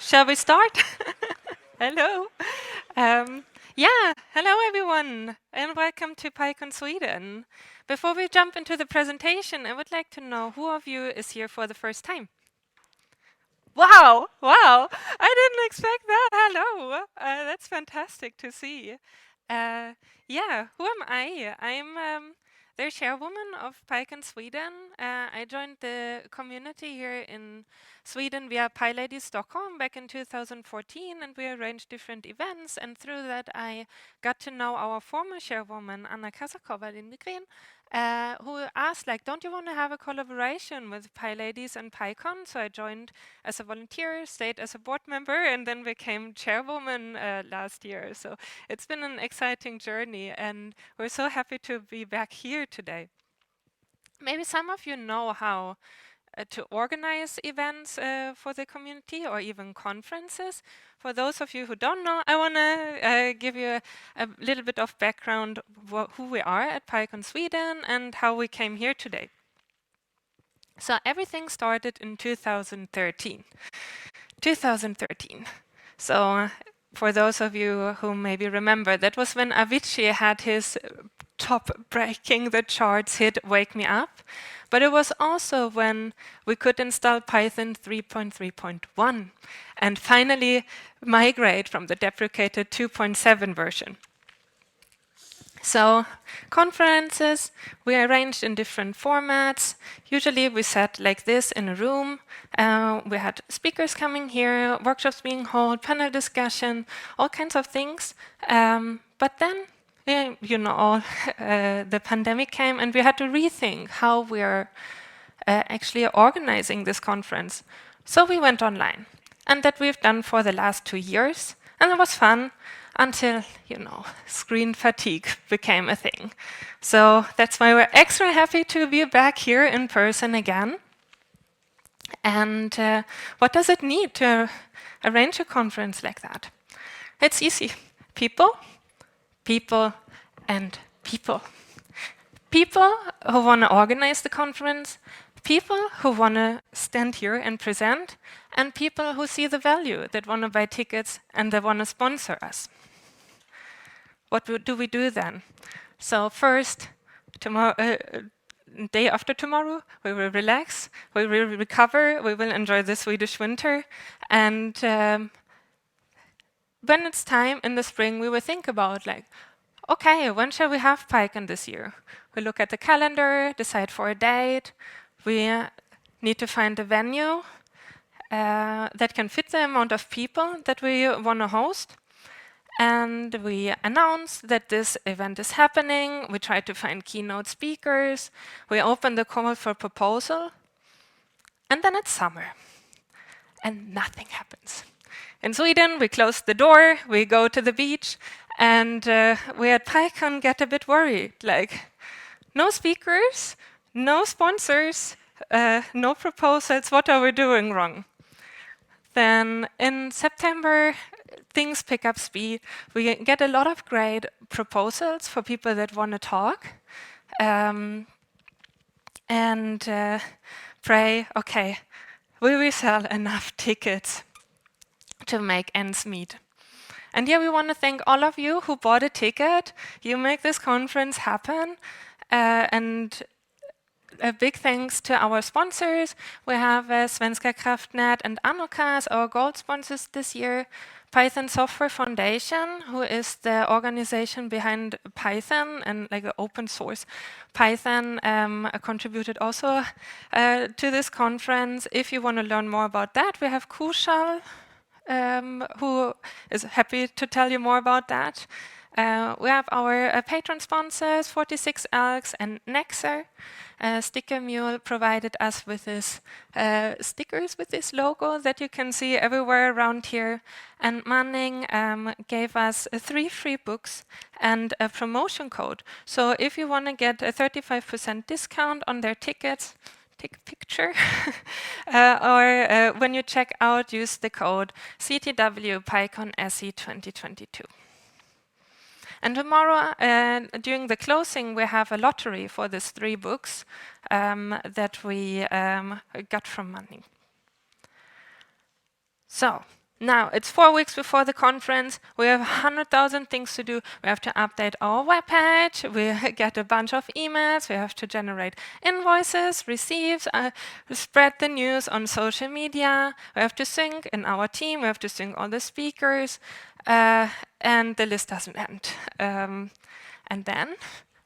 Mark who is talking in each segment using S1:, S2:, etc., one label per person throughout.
S1: Shall we start? Hello. Hello everyone, and welcome to PyCon Sweden. Before we jump into the presentation, I would like to know who of you is here for the first time? Wow, I didn't expect that. Hello, that's fantastic to see. Who am I? I'm the chairwoman of PyCon Sweden. I joined the community here in Sweden via PyLady Stockholm back in 2014, and we arranged different events. And through that, I got to know our former chairwoman, Anna Kasakova Lindgren, who asked, like, don't you want to have a collaboration with PyLadies and PyCon? So I joined as a volunteer, stayed as a board member, and then became chairwoman last year. So it's been an exciting journey, and we're so happy to be back here today. Maybe some of you know how to organize events for the community or even conferences. For those of you who don't know, I want to give you a little bit of background who we are at PyCon Sweden and how we came here today. So everything started in 2013. 2013. So for those of you who maybe remember, that was when Avicii had his top breaking the charts hit Wake Me Up. But it was also when we could install Python 3.3.1 and finally migrate from the deprecated 2.7 version. So conferences, we arranged in different formats. Usually we sat like this in a room. We had speakers coming here, workshops being held, panel discussion, all kinds of things. But then, the pandemic came and we had to rethink how we're actually organizing this conference. So we went online. And that we've done for the last 2 years. And it was fun until, screen fatigue became a thing. So that's why we're extra happy to be back here in person again. And what does it need to arrange a conference like that? It's easy. People, people, and people. People who want to organize the conference, people who want to stand here and present, and people who see the value, that want to buy tickets and that want to sponsor us. What do we do then? So first, day after tomorrow, we will relax, we will recover, we will enjoy the Swedish winter, and when it's time in the spring, we will think about okay, when shall we have PyCon this year? We look at the calendar, decide for a date, we need to find a venue that can fit the amount of people that we want to host. And we announce that this event is happening. We try to find keynote speakers. We open the call for proposal. And then it's summer. And nothing happens. In Sweden, we close the door, we go to the beach, and we at PyCon get a bit worried. No speakers, no sponsors, no proposals. What are we doing wrong? Then in September, things pick up speed. We get a lot of great proposals for people that want to talk. And pray, okay, will we sell enough tickets to make ends meet? And we want to thank all of you who bought a ticket. You make this conference happen. And a big thanks to our sponsors. We have Svenska Kraftnät and Anoka as our gold sponsors this year. Python Software Foundation, who is the organization behind Python and the open source Python, contributed also to this conference. If you want to learn more about that, we have Kushal, who is happy to tell you more about that. We have our patron sponsors, 46 Elks and Nexer. Sticker Mule provided us with this stickers with this logo that you can see everywhere around here. And Manning gave us 3 free books and a promotion code. So if you want to get a 35% discount on their tickets, take a picture. Or when you check out, use the code CTW PyCon SE 2022. And tomorrow, during the closing, we have a lottery for these 3 books that we got from Manning. So Now, it's 4 weeks before the conference. We have 100,000 things to do. We have to update our webpage. We get a bunch of emails. We have to generate invoices, receipts, spread the news on social media. We have to sync in our team. We have to sync all the speakers. And the list doesn't end. And then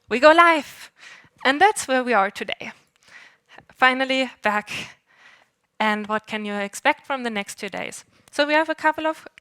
S1: we go live. And that's where we are today. Finally, back. And what can you expect from the next 2 days? So we have a couple of